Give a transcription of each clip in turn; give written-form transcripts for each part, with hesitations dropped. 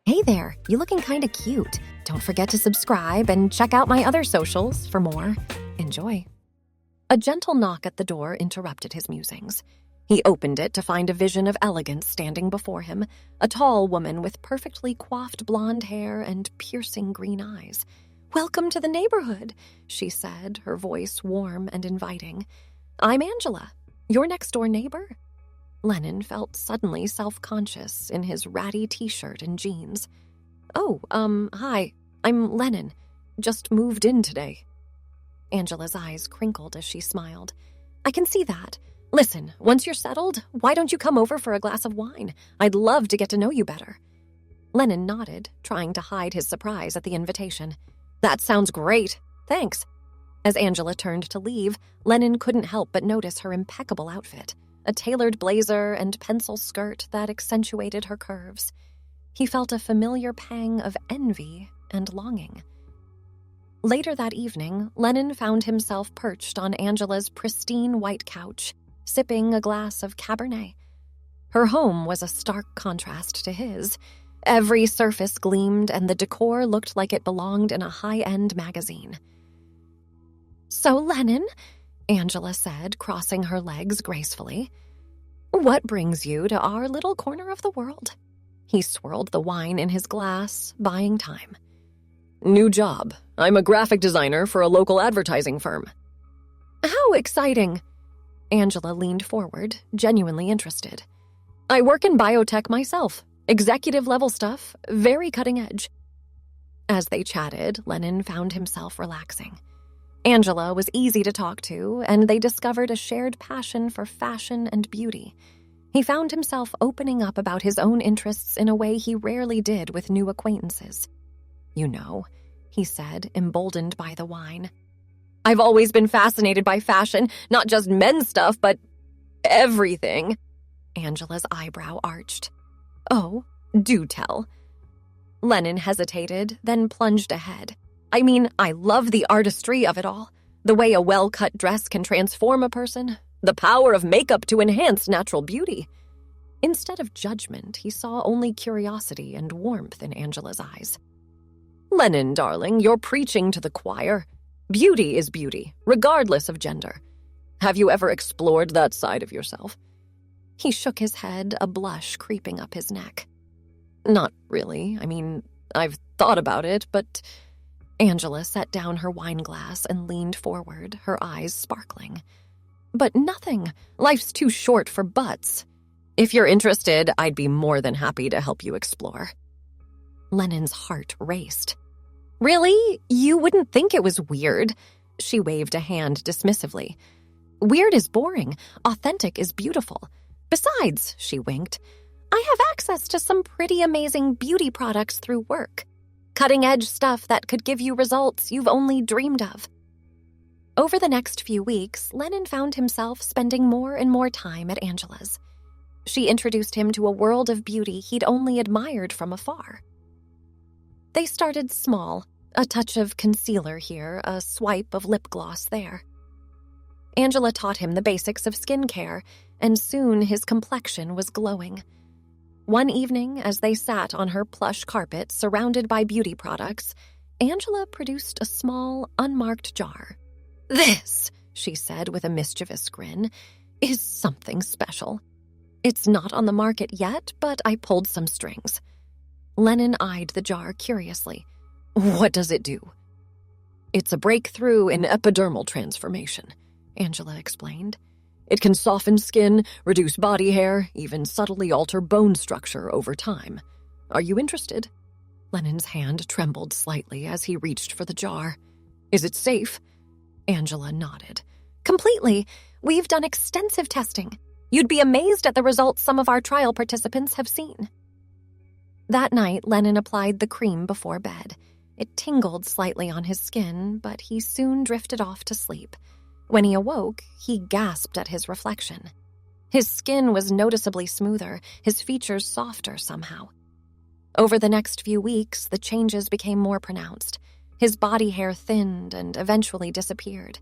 Hey there, you looking kinda cute. Don't forget to subscribe and check out my other socials for more. Enjoy. A gentle knock at the door interrupted his musings. He opened it to find a vision of elegance standing before him, a tall woman with perfectly coiffed blonde hair and piercing green eyes. "Welcome to the neighborhood," she said, her voice warm and inviting. "I'm Angela, your next-door neighbor." Lennon felt suddenly self-conscious in his ratty t-shirt and jeans. "Oh, hi, I'm Lennon. Just moved in today." Angela's eyes crinkled as she smiled. "I can see that. Listen, once you're settled, why don't you come over for a glass of wine? I'd love to get to know you better." Lennon nodded, trying to hide his surprise at the invitation. "That sounds great. Thanks." As Angela turned to leave, Lennon couldn't help but notice her impeccable outfit, a tailored blazer and pencil skirt that accentuated her curves. He felt a familiar pang of envy and longing. Later that evening, Lennon found himself perched on Angela's pristine white couch, sipping a glass of Cabernet. Her home was a stark contrast to his. Every surface gleamed, and the decor looked like it belonged in a high-end magazine. "So, Lennon," Angela said, crossing her legs gracefully, "what brings you to our little corner of the world?" He swirled the wine in his glass, buying time. "New job. I'm a graphic designer for a local advertising firm." "How exciting!" Angela leaned forward, genuinely interested. "I work in biotech myself. Executive-level stuff, very cutting edge." As they chatted, Lennon found himself relaxing. Angela was easy to talk to, and they discovered a shared passion for fashion and beauty. He found himself opening up about his own interests in a way he rarely did with new acquaintances. "You know," he said, emboldened by the wine, "I've always been fascinated by fashion, not just men's stuff, but everything." Angela's eyebrow arched. "Oh, do tell." Lennon hesitated, then plunged ahead. "I mean, I love the artistry of it all. The way a well-cut dress can transform a person. The power of makeup to enhance natural beauty." Instead of judgment, he saw only curiosity and warmth in Angela's eyes. "Lennon, darling, you're preaching to the choir. Beauty is beauty, regardless of gender. Have you ever explored that side of yourself?" He shook his head, a blush creeping up his neck. "Not really. I mean, I've thought about it, but..." Angela set down her wine glass and leaned forward, her eyes sparkling. "But nothing. Life's too short for buts. If you're interested, I'd be more than happy to help you explore." Lennon's heart raced. "Really? You wouldn't think it was weird?" She waved a hand dismissively. "Weird is boring. Authentic is beautiful. Besides," she winked, "I have access to some pretty amazing beauty products through work. Cutting-edge stuff that could give you results you've only dreamed of." Over the next few weeks, Lennon found himself spending more and more time at Angela's. She introduced him to a world of beauty he'd only admired from afar. They started small, a touch of concealer here, a swipe of lip gloss there. Angela taught him the basics of skincare, and soon his complexion was glowing. One evening, as they sat on her plush carpet surrounded by beauty products, Angela produced a small, unmarked jar. "This," she said with a mischievous grin, "is something special. It's not on the market yet, but I pulled some strings." Lennon eyed the jar curiously. "What does it do?" "It's a breakthrough in epidermal transformation," Angela explained. "It can soften skin, reduce body hair, even subtly alter bone structure over time. Are you interested?" Lennon's hand trembled slightly as he reached for the jar. "Is it safe?" Angela nodded. "Completely. We've done extensive testing. You'd be amazed at the results some of our trial participants have seen." That night, Lennon applied the cream before bed. It tingled slightly on his skin, but he soon drifted off to sleep. When he awoke, he gasped at his reflection. His skin was noticeably smoother, his features softer somehow. Over the next few weeks, the changes became more pronounced. His body hair thinned and eventually disappeared.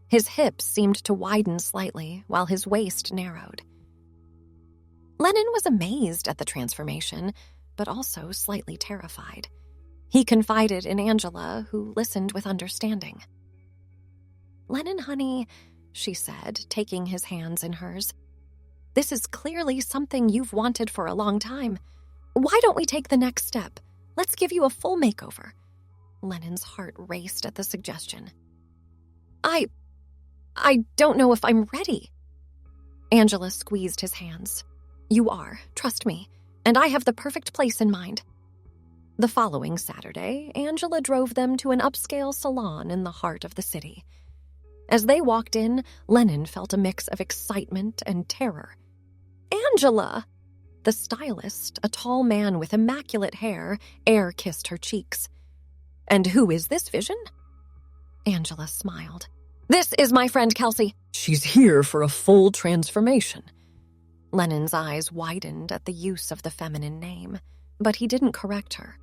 His hips seemed to widen slightly, while his waist narrowed. Lennon was amazed at the transformation. but also slightly terrified. He confided in Angela, who listened with understanding. "Lennon, honey," she said, taking his hands in hers, "this is clearly something you've wanted for a long time. Why don't we take the next step? Let's give you a full makeover." Lennon's heart raced at the suggestion. I don't know if I'm ready." Angela squeezed his hands. "You are, trust me, and I have the perfect place in mind." The following Saturday, Angela drove them to an upscale salon in the heart of the city. As they walked in, Lennon felt a mix of excitement and terror. "Angela!" The stylist, a tall man with immaculate hair, air-kissed her cheeks. "And who is this vision?" Angela smiled. "This is my friend Kelsey. She's here for a full transformation." Lennon's eyes widened at the use of the feminine name, but he didn't correct her.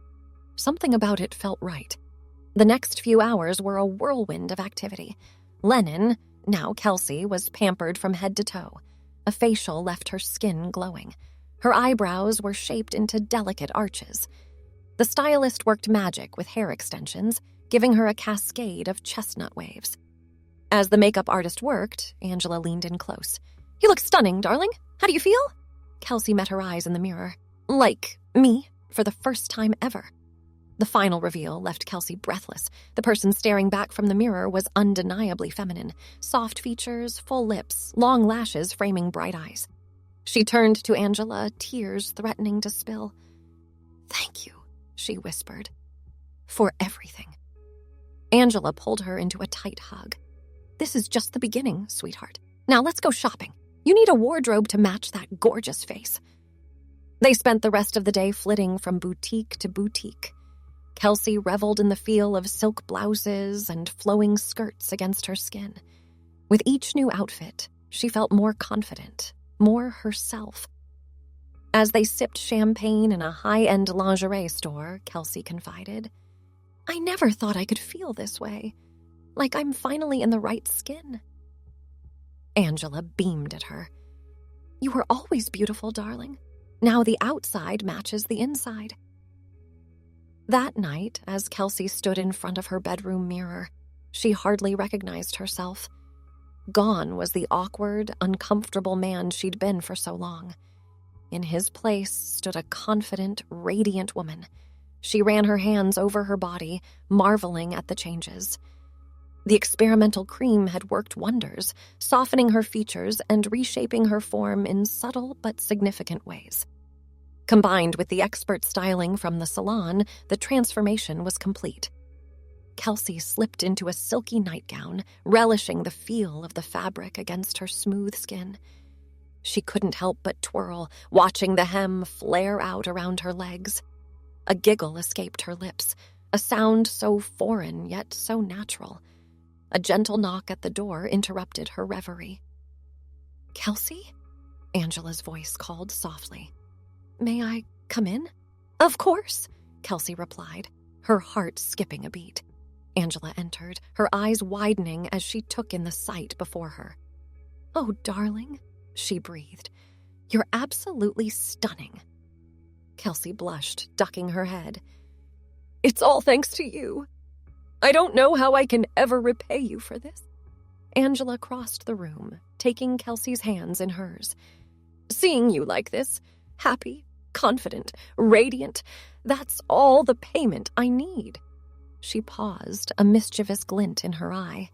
Something about it felt right. The next few hours were a whirlwind of activity. Lennon, now Kelsey, was pampered from head to toe. A facial left her skin glowing. Her eyebrows were shaped into delicate arches. The stylist worked magic with hair extensions, giving her a cascade of chestnut waves. As the makeup artist worked, Angela leaned in close. "You look stunning, darling. How do you feel?" Kelsey met her eyes in the mirror. "Like me, for the first time ever." The final reveal left Kelsey breathless. The person staring back from the mirror was undeniably feminine. Soft features, full lips, long lashes framing bright eyes. She turned to Angela, tears threatening to spill. "Thank you," she whispered, "for everything." Angela pulled her into a tight hug. "This is just the beginning, sweetheart. Now let's go shopping. You need a wardrobe to match that gorgeous face." They spent the rest of the day flitting from boutique to boutique. Kelsey reveled in the feel of silk blouses and flowing skirts against her skin. With each new outfit, she felt more confident, more herself. As they sipped champagne in a high-end lingerie store, Kelsey confided, "I never thought I could feel this way. Like I'm finally in the right skin." Angela beamed at her. "You were always beautiful, darling. Now the outside matches the inside." That night, as Kelsey stood in front of her bedroom mirror, she hardly recognized herself. Gone was the awkward, uncomfortable man she'd been for so long. In his place stood a confident, radiant woman. She ran her hands over her body, marveling at the changes. The experimental cream had worked wonders, softening her features and reshaping her form in subtle but significant ways. Combined with the expert styling from the salon, the transformation was complete. Kelsey slipped into a silky nightgown, relishing the feel of the fabric against her smooth skin. She couldn't help but twirl, watching the hem flare out around her legs. A giggle escaped her lips, a sound so foreign yet so natural. A gentle knock at the door interrupted her reverie. "Kelsey?" Angela's voice called softly. "May I come in?" "Of course," Kelsey replied, her heart skipping a beat. Angela entered, her eyes widening as she took in the sight before her. "Oh, darling," she breathed, "you're absolutely stunning." Kelsey blushed, ducking her head. "It's all thanks to you. I don't know how I can ever repay you for this." Angela crossed the room, taking Kelsey's hands in hers. "Seeing you like this, happy, confident, radiant, that's all the payment I need." She paused, a mischievous glint in her eye.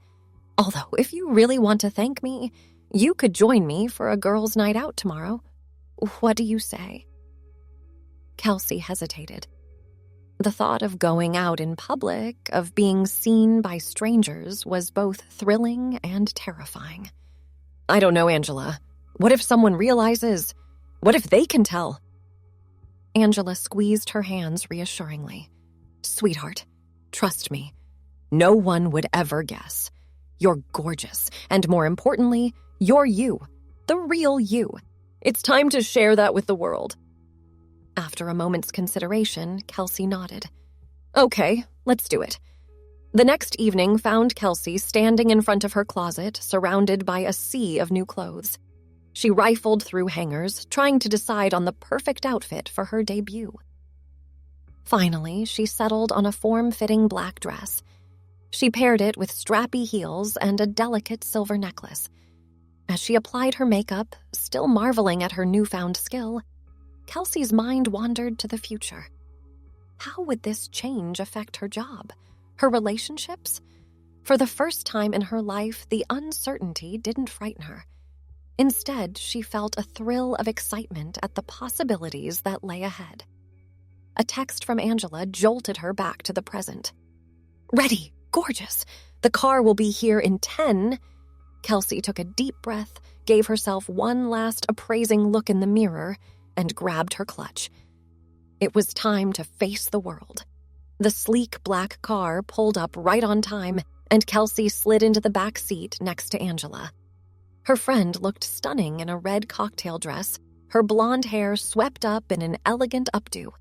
"Although, if you really want to thank me, you could join me for a girls' night out tomorrow. What do you say?" Kelsey hesitated. The thought of going out in public, of being seen by strangers, was both thrilling and terrifying. "I don't know, Angela. What if someone realizes? What if they can tell?" Angela squeezed her hands reassuringly. "Sweetheart, trust me. No one would ever guess. You're gorgeous, and more importantly, you're you, the real you. It's time to share that with the world." After a moment's consideration, Kelsey nodded. "Okay, let's do it." The next evening found Kelsey standing in front of her closet, surrounded by a sea of new clothes. She rifled through hangers, trying to decide on the perfect outfit for her debut. Finally, she settled on a form-fitting black dress. She paired it with strappy heels and a delicate silver necklace. As she applied her makeup, still marveling at her newfound skill, Kelsey's mind wandered to the future. How would this change affect her job, her relationships? For the first time in her life, the uncertainty didn't frighten her. Instead, she felt a thrill of excitement at the possibilities that lay ahead. A text from Angela jolted her back to the present. "Ready, gorgeous. The car will be here in 10. Kelsey took a deep breath, gave herself one last appraising look in the mirror, and grabbed her clutch. It was time to face the world. The sleek black car pulled up right on time, and Kelsey slid into the back seat next to Angela. Her friend looked stunning in a red cocktail dress, her blonde hair swept up in an elegant updo.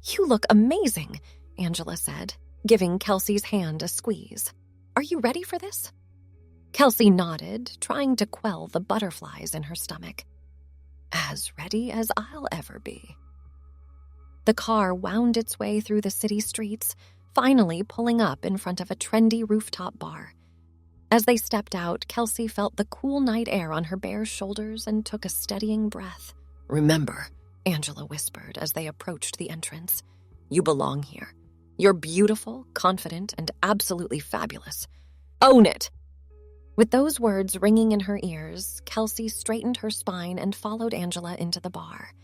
"You look amazing," Angela said, giving Kelsey's hand a squeeze. "Are you ready for this?" Kelsey nodded, trying to quell the butterflies in her stomach. "As ready as I'll ever be." The car wound its way through the city streets, finally pulling up in front of a trendy rooftop bar. As they stepped out, Kelsey felt the cool night air on her bare shoulders and took a steadying breath. "Remember," Angela whispered as they approached the entrance, "you belong here. You're beautiful, confident, and absolutely fabulous. Own it!" With those words ringing in her ears, Kelsey straightened her spine and followed Angela into the bar.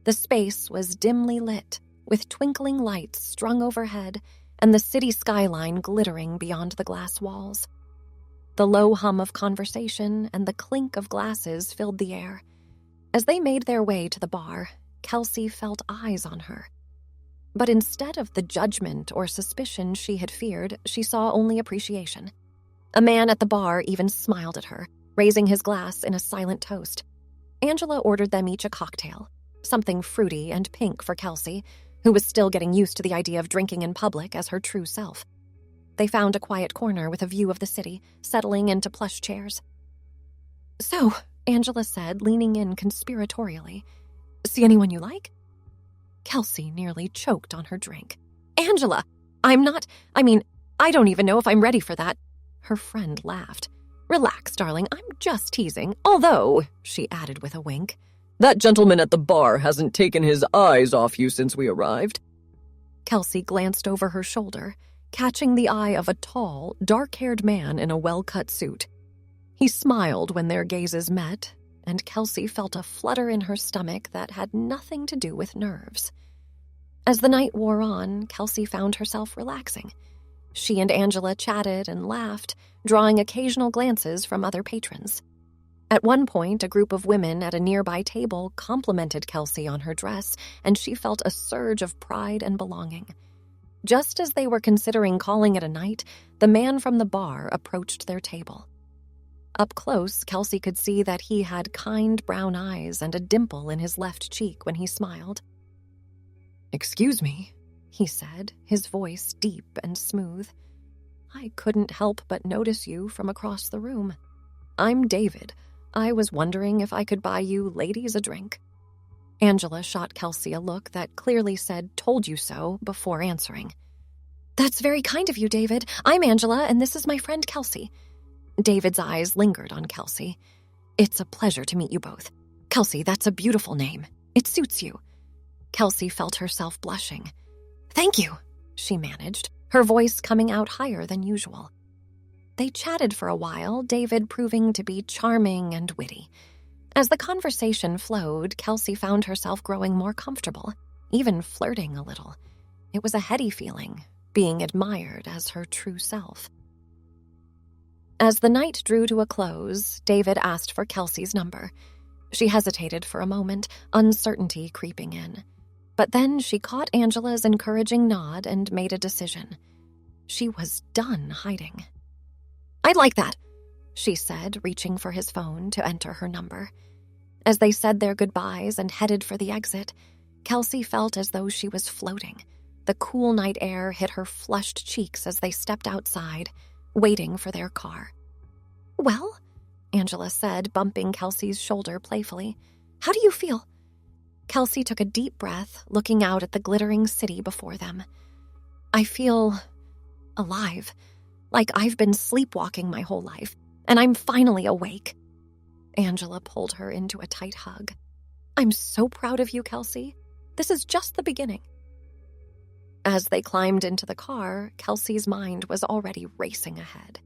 The space was dimly lit, with twinkling lights strung overhead and the city skyline glittering beyond the glass walls. The low hum of conversation and the clink of glasses filled the air. As they made their way to the bar, Kelsey felt eyes on her. But instead of the judgment or suspicion she had feared, she saw only appreciation. A man at the bar even smiled at her, raising his glass in a silent toast. Angela ordered them each a cocktail, something fruity and pink for Kelsey, who was still getting used to the idea of drinking in public as her true self. They found a quiet corner with a view of the city, settling into plush chairs. "So," Angela said, leaning in conspiratorially, "see anyone you like?" Kelsey nearly choked on her drink. "Angela, I don't even know if I'm ready for that." Her friend laughed. "Relax, darling, I'm just teasing. Although," she added with a wink, "that gentleman at the bar hasn't taken his eyes off you since we arrived." Kelsey glanced over her shoulder, catching the eye of a tall, dark-haired man in a well-cut suit. He smiled when their gazes met, and Kelsey felt a flutter in her stomach that had nothing to do with nerves. As the night wore on, Kelsey found herself relaxing. She and Angela chatted and laughed, drawing occasional glances from other patrons. At one point, a group of women at a nearby table complimented Kelsey on her dress, and she felt a surge of pride and belonging. Just as they were considering calling it a night, the man from the bar approached their table. Up close, Kelsey could see that he had kind brown eyes and a dimple in his left cheek when he smiled. "Excuse me," he said, his voice deep and smooth. "I couldn't help but notice you from across the room. I'm David. I was wondering if I could buy you ladies a drink." Angela shot Kelsey a look that clearly said, "Told you so," before answering. "That's very kind of you, David. I'm Angela, and this is my friend Kelsey." David's eyes lingered on Kelsey. "It's a pleasure to meet you both. Kelsey, that's a beautiful name. It suits you." Kelsey felt herself blushing. "Thank you," she managed, her voice coming out higher than usual. They chatted for a while, David proving to be charming and witty. As the conversation flowed, Kelsey found herself growing more comfortable, even flirting a little. It was a heady feeling, being admired as her true self. As the night drew to a close, David asked for Kelsey's number. She hesitated for a moment, uncertainty creeping in. But then she caught Angela's encouraging nod and made a decision. She was done hiding. "I'd like that," she said, reaching for his phone to enter her number. As they said their goodbyes and headed for the exit, Kelsey felt as though she was floating. The cool night air hit her flushed cheeks as they stepped outside, waiting for their car. "Well," Angela said, bumping Kelsey's shoulder playfully, "how do you feel?" Kelsey took a deep breath, looking out at the glittering city before them. I feel alive, like I've been sleepwalking my whole life, and I'm finally awake. Angela pulled her into a tight hug. I'm so proud of you, Kelsey. This is just the beginning. As they climbed into the car, Kelsey's mind was already racing ahead.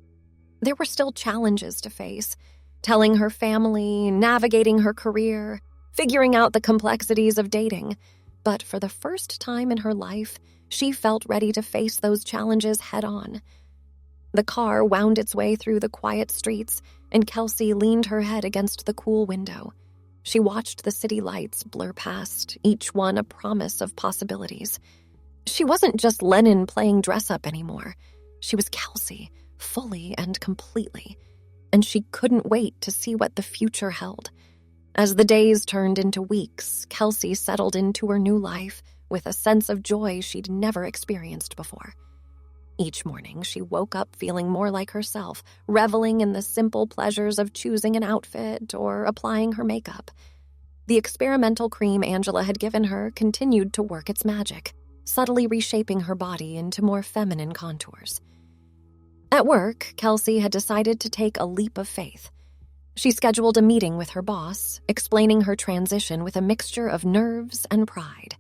There were still challenges to face, telling her family, navigating her career, figuring out the complexities of dating. But for the first time in her life, she felt ready to face those challenges head-on. The car wound its way through the quiet streets, and Kelsey leaned her head against the cool window. She watched the city lights blur past, each one a promise of possibilities. She wasn't just Lennon playing dress-up anymore. She was Kelsey, fully and completely, and she couldn't wait to see what the future held. As the days turned into weeks, Kelsey settled into her new life with a sense of joy she'd never experienced before. Each morning, she woke up feeling more like herself, reveling in the simple pleasures of choosing an outfit or applying her makeup. The experimental cream Angela had given her continued to work its magic, subtly reshaping her body into more feminine contours. At work, Kelsey had decided to take a leap of faith. She scheduled a meeting with her boss, explaining her transition with a mixture of nerves and pride.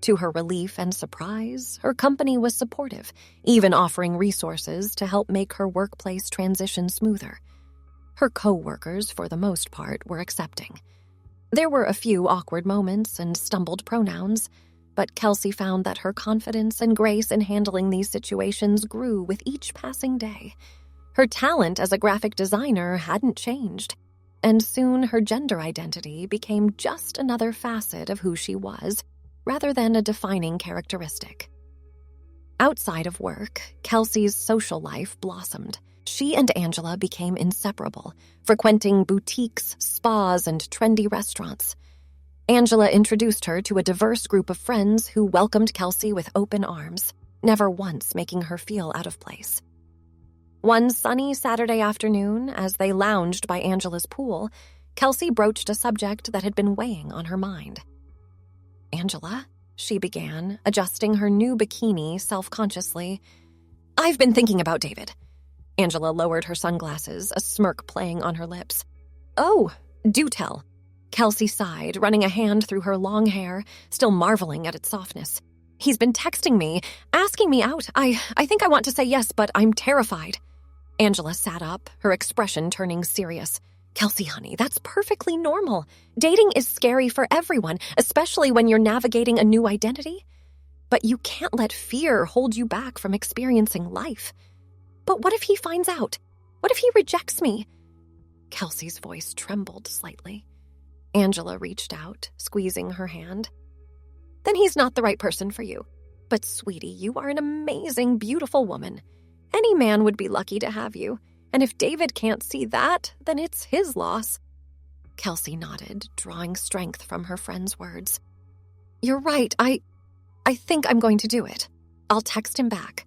To her relief and surprise, her company was supportive, even offering resources to help make her workplace transition smoother. Her co-workers, for the most part, were accepting. There were a few awkward moments and stumbled pronouns, but Kelsey found that her confidence and grace in handling these situations grew with each passing day. Her talent as a graphic designer hadn't changed, and soon her gender identity became just another facet of who she was, rather than a defining characteristic. Outside of work, Kelsey's social life blossomed. She and Angela became inseparable, frequenting boutiques, spas, and trendy restaurants. Angela introduced her to a diverse group of friends who welcomed Kelsey with open arms, never once making her feel out of place. One sunny Saturday afternoon, as they lounged by Angela's pool, Kelsey broached a subject that had been weighing on her mind. Angela, she began, adjusting her new bikini self-consciously. I've been thinking about David. Angela lowered her sunglasses, a smirk playing on her lips. Oh, do tell. Kelsey sighed, running a hand through her long hair, still marveling at its softness. He's been texting me, asking me out. I think I want to say yes, but I'm terrified. Angela sat up, her expression turning serious. Kelsey, honey, that's perfectly normal. Dating is scary for everyone, especially when you're navigating a new identity. But you can't let fear hold you back from experiencing life. But what if he finds out? What if he rejects me? Kelsey's voice trembled slightly. Angela reached out, squeezing her hand. Then he's not the right person for you. But, sweetie, you are an amazing, beautiful woman. Any man would be lucky to have you. And if David can't see that, then it's his loss. Kelsey nodded, drawing strength from her friend's words. You're right. I think I'm going to do it. I'll text him back.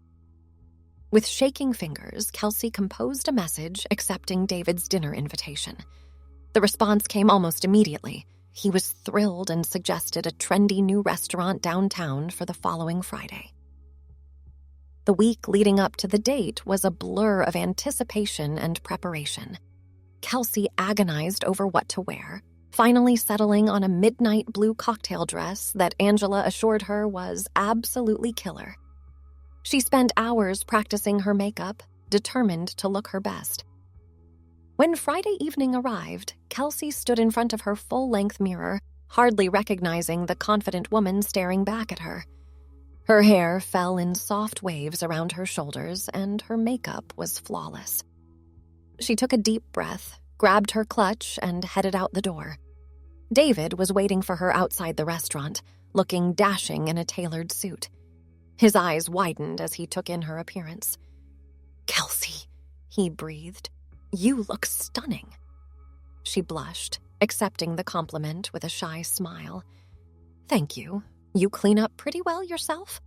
With shaking fingers, Kelsey composed a message accepting David's dinner invitation. The response came almost immediately. He was thrilled and suggested a trendy new restaurant downtown for the following Friday. The week leading up to the date was a blur of anticipation and preparation. Kelsey agonized over what to wear, finally settling on a midnight blue cocktail dress that Angela assured her was absolutely killer. She spent hours practicing her makeup, determined to look her best. When Friday evening arrived, Kelsey stood in front of her full-length mirror, hardly recognizing the confident woman staring back at her. Her hair fell in soft waves around her shoulders, and her makeup was flawless. She took a deep breath, grabbed her clutch, and headed out the door. David was waiting for her outside the restaurant, looking dashing in a tailored suit. His eyes widened as he took in her appearance. "Kelsey," he breathed, "you look stunning." She blushed, accepting the compliment with a shy smile. "Thank you. You clean up pretty well yourself?"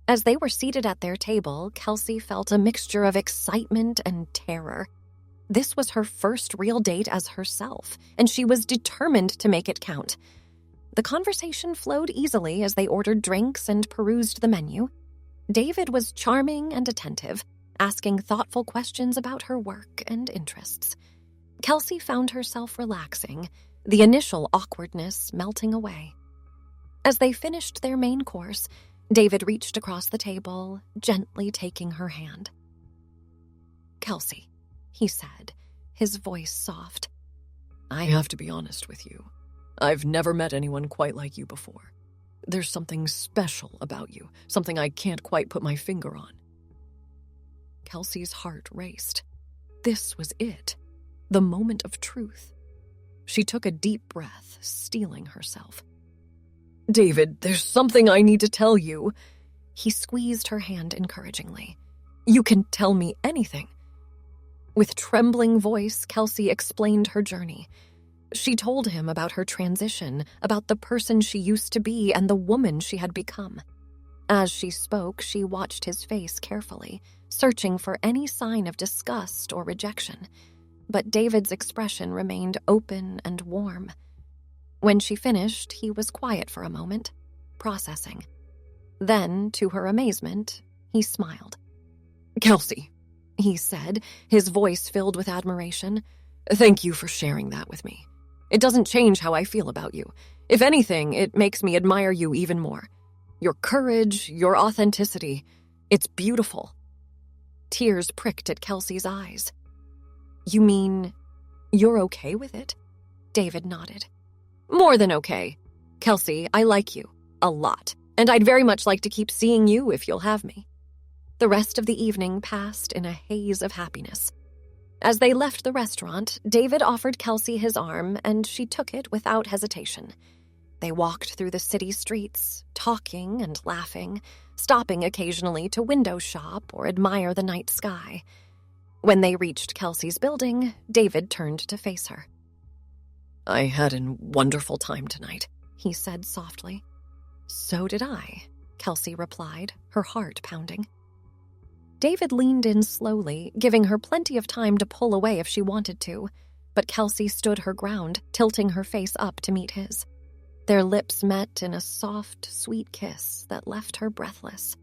As they were seated at their table, Kelsey felt a mixture of excitement and terror. This was her first real date as herself, and she was determined to make it count. The conversation flowed easily as they ordered drinks and perused the menu. David was charming and attentive, asking thoughtful questions about her work and interests. Kelsey found herself relaxing, the initial awkwardness melting away. As they finished their main course, David reached across the table, gently taking her hand. "Kelsey," he said, his voice soft. "I have to be honest with you. I've never met anyone quite like you before. There's something special about you, something I can't quite put my finger on." Kelsey's heart raced. This was it, the moment of truth. She took a deep breath, steeling herself. "David, there's something I need to tell you." He squeezed her hand encouragingly. "You can tell me anything." With trembling voice, Kelsey explained her journey. She told him about her transition, about the person she used to be and the woman she had become. As she spoke, she watched his face carefully, searching for any sign of disgust or rejection. But David's expression remained open and warm. When she finished, he was quiet for a moment, processing. Then, to her amazement, he smiled. "Kelsey," he said, his voice filled with admiration, "thank you for sharing that with me. It doesn't change how I feel about you. If anything, it makes me admire you even more. Your courage, your authenticity, it's beautiful." Tears pricked at Kelsey's eyes. "You mean you're okay with it?" David nodded. "More than okay. Kelsey, I like you. A lot. And I'd very much like to keep seeing you if you'll have me." The rest of the evening passed in a haze of happiness. As they left the restaurant, David offered Kelsey his arm, and she took it without hesitation. They walked through the city streets, talking and laughing, stopping occasionally to window shop or admire the night sky. When they reached Kelsey's building, David turned to face her. "I had a wonderful time tonight," he said softly. "So did I," Kelsey replied, her heart pounding. David leaned in slowly, giving her plenty of time to pull away if she wanted to, but Kelsey stood her ground, tilting her face up to meet his. Their lips met in a soft, sweet kiss that left her breathless.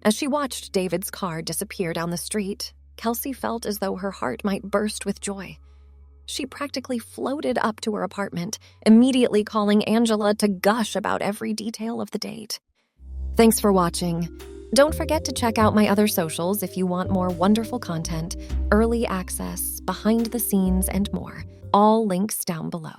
As she watched David's car disappear down the street, Kelsey felt as though her heart might burst with joy. She practically floated up to her apartment, immediately calling Angela to gush about every detail of the date. Thanks for watching. Don't forget to check out my other socials if you want more wonderful content, early access, behind the scenes, and more. All links down below.